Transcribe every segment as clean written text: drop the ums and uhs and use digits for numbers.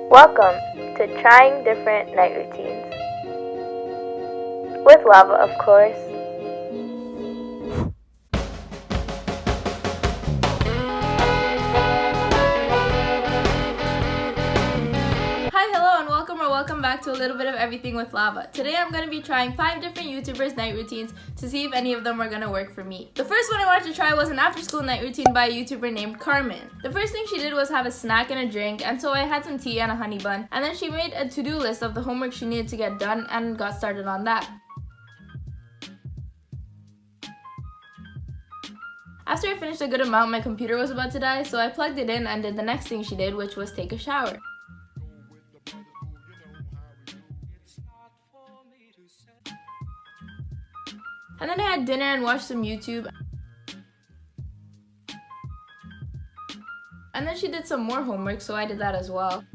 Welcome to Trying Different Night Routines. With Lava, of course. Welcome back to a little bit of everything with Lava. Today I'm going to be trying 5 different YouTubers' night routines to see if any of them are going to work for me. The first one I wanted to try was an after-school night routine by a YouTuber named Carmen. The first thing she did was have a snack and a drink, and so I had some tea and a honey bun, and then she made a to-do list of the homework she needed to get done and got started on that. After I finished a good amount, my computer was about to die, so I plugged it in and did the next thing she did, which was take a shower. And then I had dinner and watched some YouTube. And then she did some more homework, so I did that as well.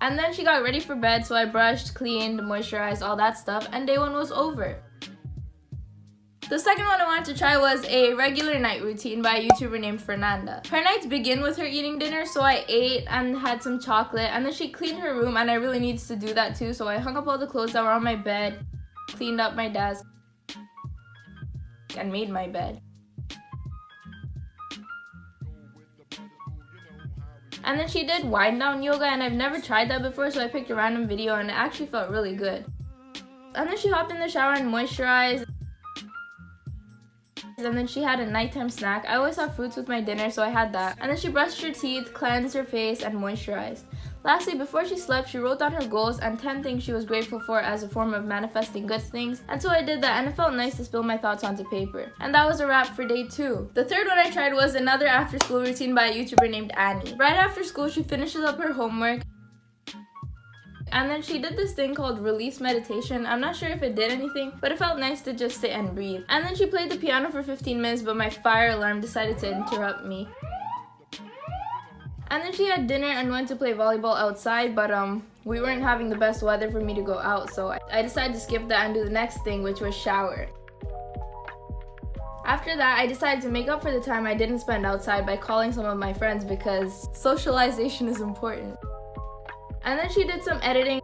And then she got ready for bed, so I brushed, cleaned, moisturized, all that stuff, and day 1 was over. The second one I wanted to try was a regular night routine by a YouTuber named Fernanda. Her nights begin with her eating dinner, so I ate and had some chocolate, and then she cleaned her room, and I really needed to do that too, so I hung up all the clothes that were on my bed, cleaned up my desk, and made my bed. And then she did wind down yoga, and I've never tried that before, so I picked a random video and it actually felt really good. And then she hopped in the shower and moisturized. And then she had a nighttime snack. I always have fruits with my dinner, so I had that. And then she brushed her teeth, cleansed her face, and moisturized. Lastly, before she slept, she wrote down her goals and 10 things she was grateful for as a form of manifesting good things. And so I did that, and it felt nice to spill my thoughts onto paper. And that was a wrap for day 2. The third one I tried was another after-school routine by a YouTuber named Annie. Right after school, she finishes up her homework. And then she did this thing called release meditation. I'm not sure if it did anything, but it felt nice to just sit and breathe. And then she played the piano for 15 minutes, but my fire alarm decided to interrupt me. And then she had dinner and went to play volleyball outside, but we weren't having the best weather for me to go out, so I decided to skip that and do the next thing, which was shower. After that, I decided to make up for the time I didn't spend outside by calling some of my friends because socialization is important. And then she did some editing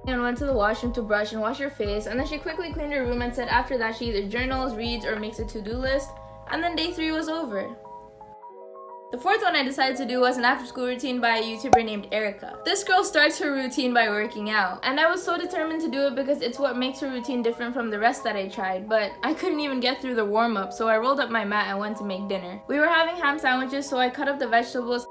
and went to the washroom to brush and wash her face, and then she quickly cleaned her room and said after that she either journals, reads, or makes a to-do list, and then day 3 was over. The fourth one I decided to do was an after-school routine by a YouTuber named Erika. This girl starts her routine by working out, and I was so determined to do it because it's what makes her routine different from the rest that I tried, but I couldn't even get through the warm-up, so I rolled up my mat and went to make dinner. We were having ham sandwiches, so I cut up the vegetables,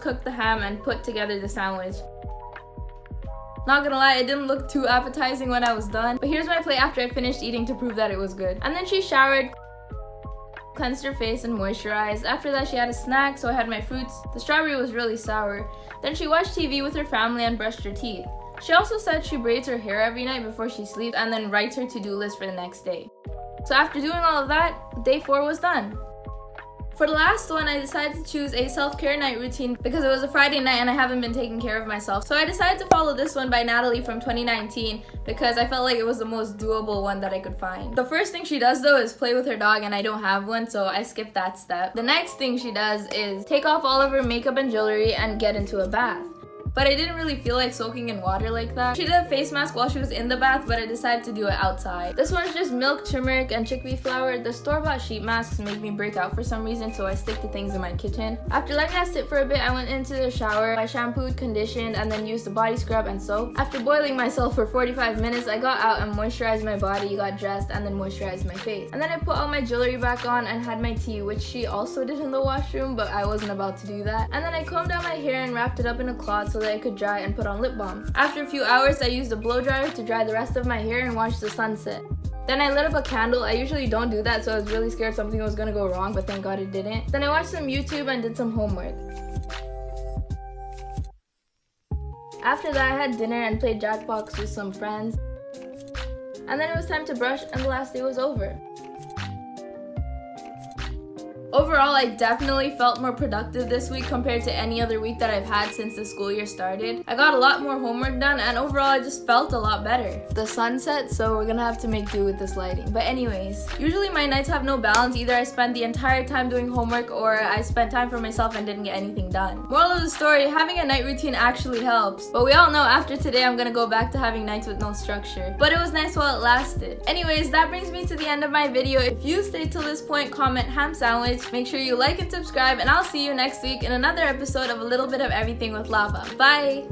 cooked the ham, and put together the sandwich. Not gonna lie, it didn't look too appetizing when I was done, but here's my plate after I finished eating to prove that it was good. And then she showered, cleansed her face, and moisturized. After that she had a snack, so I had my fruits. The strawberry was really sour. Then she watched TV with her family and brushed her teeth. She also said she braids her hair every night before she sleeps and then writes her to-do list for the next day. So after doing all of that, day 4 was done. For the last one, I decided to choose a self-care night routine because it was a Friday night and I haven't been taking care of myself. So I decided to follow this one by Natalie from 2019 because I felt like it was the most doable one that I could find. The first thing she does though is play with her dog, and I don't have one, so I skipped that step. The next thing she does is take off all of her makeup and jewelry and get into a bath. But I didn't really feel like soaking in water like that. She did a face mask while she was in the bath, but I decided to do it outside. This one's just milk, turmeric, and chickpea flour. The store-bought sheet masks made me break out for some reason, so I stick to things in my kitchen. After letting that sit for a bit, I went into the shower. I shampooed, conditioned, and then used a body scrub and soap. After boiling myself for 45 minutes, I got out and moisturized my body, got dressed, and then moisturized my face. And then I put all my jewelry back on and had my tea, which she also did in the washroom, but I wasn't about to do that. And then I combed out my hair and wrapped it up in a cloth so that it could dry and put on lip balm. After a few hours, I used a blow dryer to dry the rest of my hair and watch the sunset. Then I lit up a candle. I usually don't do that, so I was really scared something was gonna go wrong, but thank God it didn't. Then I watched some YouTube and did some homework. After that, I had dinner and played Jackbox with some friends. And then it was time to brush, and the last day was over. Overall, I definitely felt more productive this week compared to any other week that I've had since the school year started. I got a lot more homework done, and overall I just felt a lot better. The sun set, so we're gonna have to make do with this lighting. But anyways, usually my nights have no balance. Either I spend the entire time doing homework or I spent time for myself and didn't get anything done. Moral of the story, having a night routine actually helps. But we all know after today I'm gonna go back to having nights with no structure. But it was nice while it lasted. Anyways, that brings me to the end of my video. If you stayed till this point, comment ham sandwich. Make sure you like and subscribe, and I'll see you next week in another episode of A Little Bit of Everything with Lava. Bye!